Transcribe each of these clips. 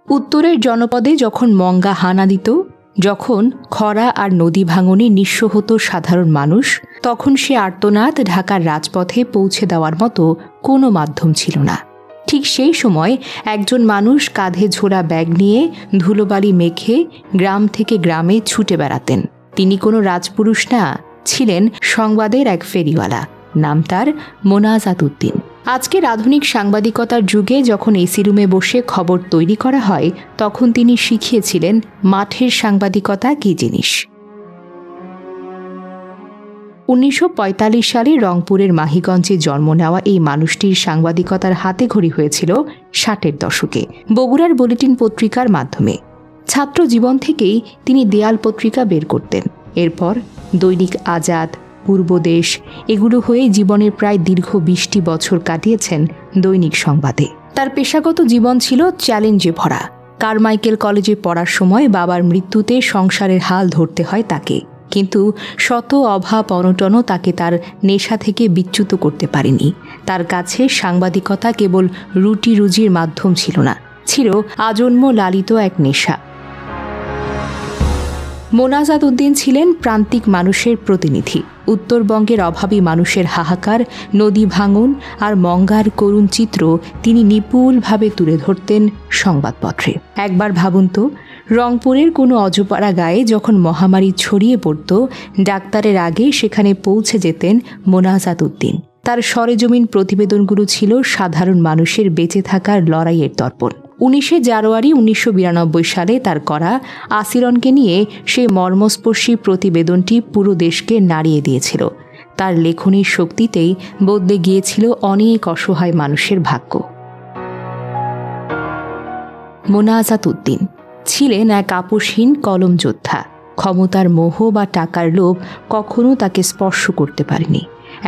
উত্তরের জনপদে যখন মঙ্গা হানা দিত, যখন খরা আর নদী ভাঙনে নিঃস্ব হতো সাধারণ মানুষ, তখন সে আর্তনাদ ঢাকার রাজপথে পৌঁছে দেওয়ার মতো কোনো মাধ্যম ছিল না। ঠিক সেই সময় একজন মানুষ কাঁধে ঝোড়া ব্যাগ নিয়ে ধুলোবালি মেখে গ্রাম থেকে গ্রামে ছুটে বেড়াতেন। তিনি কোনো রাজপুরুষ না, ছিলেন সংবাদের এক ফেরিওয়ালা। নাম তার মোনাজাত উদ্দিন। আজকের আধুনিক সাংবাদিকতার যুগে যখন এসি রুমে বসে খবর তৈরি করা হয়, তখন তিনি শিখিয়েছিলেন মাঠের সাংবাদিকতা কী জিনিস। 1945 সালে রংপুরের মাহিগঞ্জে জন্ম নেওয়া এই মানুষটির সাংবাদিকতার হাতেখড়ি হয়েছিল 60-এর দশকে বগুড়ার বুলেটিন পত্রিকার মাধ্যমে। ছাত্র জীবন থেকেই তিনি দেয়াল পত্রিকা বের করতেন। এরপর দৈনিক আজাদ, পূর্বদেশ এগুলো হয়ে জীবনের প্রায় দীর্ঘ 20টি বছর কাটিয়েছেন দৈনিক সংবাদে। তার পেশাগত জীবন ছিল চ্যালেঞ্জে ভরা। কারমাইকেল কলেজে পড়ার সময় বাবার মৃত্যুতে সংসারের হাল ধরতে হয় তাকে, কিন্তু শত অভাব অনটনও তাকে তার নেশা থেকে বিচ্যুত করতে পারেনি। তার কাছে সাংবাদিকতা কেবল রুটি রুজির মাধ্যম ছিল না, ছিল আজন্ম লালিত এক নেশা। মোনাজাত উদ্দিন ছিলেন প্রান্তিক মানুষের প্রতিনিধি। উত্তরবঙ্গের অভাবী মানুষের হাহাকার, নদী ভাঙন আর মঙ্গার করুণ চিত্র তিনি নিপুণভাবে তুলে ধরতেন সংবাদপত্রে। একবার ভাবুন তো, রংপুরের কোনো অজপাড়া গায়ে যখন মহামারী ছড়িয়ে পড়ত, ডাক্তারের আগে সেখানে পৌঁছে যেতেন মোনাজাত উদ্দিন। তার সরেজমিন প্রতিবেদনগুলো ছিল সাধারণ মানুষের বেঁচে থাকার লড়াইয়ের দর্পণ। 19 জানুয়ারি 1992 সালে তার করা আসিরনকে নিয়ে সেই মর্মস্পর্শী প্রতিবেদনটি পুরো দেশকে নাড়িয়ে দিয়েছিল। তার লেখনীর শক্তিতেই বদলে গিয়েছিল অনেক অসহায় মানুষের ভাগ্য। মোনাজাত উদ্দিন ছিলেন এক আপোষহীন কলম যোদ্ধা। ক্ষমতার মোহ বা টাকার লোভ কখনো তাকে স্পর্শ করতে পারেনি।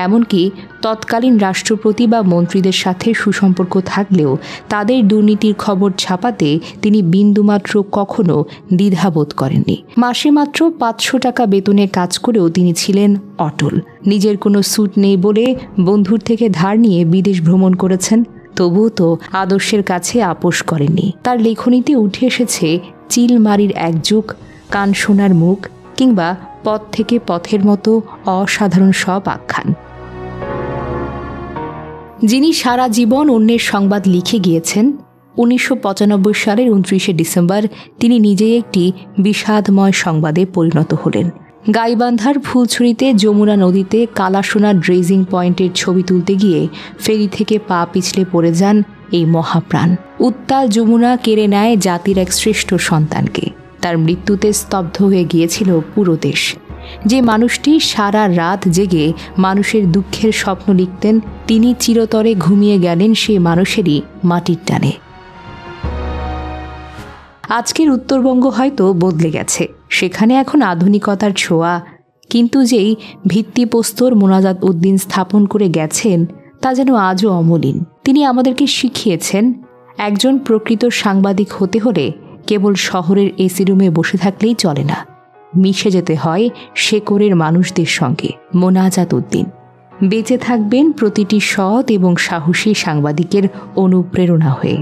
এমনকি তৎকালীন রাষ্ট্রপতি বা মন্ত্রীদের সাথে সুসম্পর্ক থাকলেও তাদের দুর্নীতির খবর ছাপাতে তিনি বিন্দুমাত্র কখনো দ্বিধাবোধ করেননি। মাসে মাত্র 500 টাকা বেতনে কাজ করেও তিনি ছিলেন অটল। নিজের কোনো স্যুট নেই বলে বন্ধুর থেকে ধার নিয়ে বিদেশ ভ্রমণ করেছেন, তবুও তো আদর্শের কাছে আপোষ করেননি। তার লেখনীতে উঠে এসেছে চিলমারির একযুগ, কান শোনার মুখ কিংবা পথ থেকে পথের মতো অসাধারণ সব আখ্যান। যিনি সারা জীবন অন্যের সংবাদ লিখে গিয়েছেন, 1995 সালের 29শে ডিসেম্বর তিনি নিজেই একটি বিষাদময় সংবাদে পরিণত হলেন। গাইবান্ধার ফুলছড়িতে যমুনা নদীতে কালাসোনা ড্রেজিং পয়েন্টের ছবি তুলতে গিয়ে ফেরি থেকে পা পিছলে পড়ে যান এই মহাপ্রাণ। উত্তাল যমুনা কেড়ে নেয় জাতির এক শ্রেষ্ঠ সন্তানকে। তার মৃত্যুতে স্তব্ধ হয়ে গিয়েছিল পুরো দেশ। যে মানুষটি সারা রাত জেগে মানুষের দুঃখের স্বপ্ন লিখতেন, তিনি চিরতরে ঘুমিয়ে গেলেন সেই মানুষেরই মাটির টানে। আজকের উত্তরবঙ্গ হয়তো বদলে গেছে, সেখানে এখন আধুনিকতার ছোঁয়া, কিন্তু যেই ভিত্তিপ্রস্তর মোনাজাত উদ্দিন স্থাপন করে গেছেন তা যেন আজও অমলিন। তিনি আমাদেরকে শিখিয়েছেন, একজন প্রকৃত সাংবাদিক হতে হলে কেবল শহরের এসি রুমে বসে থাকলেই চলে না, মিশে যেতে হয় শেকড়ের মানুষদের সঙ্গে। মোনাজাত উদ্দিন বেঁচে থাকবেন প্রতিটি সৎ এবং সাহসী সাংবাদিকের অনুপ্রেরণা হয়ে।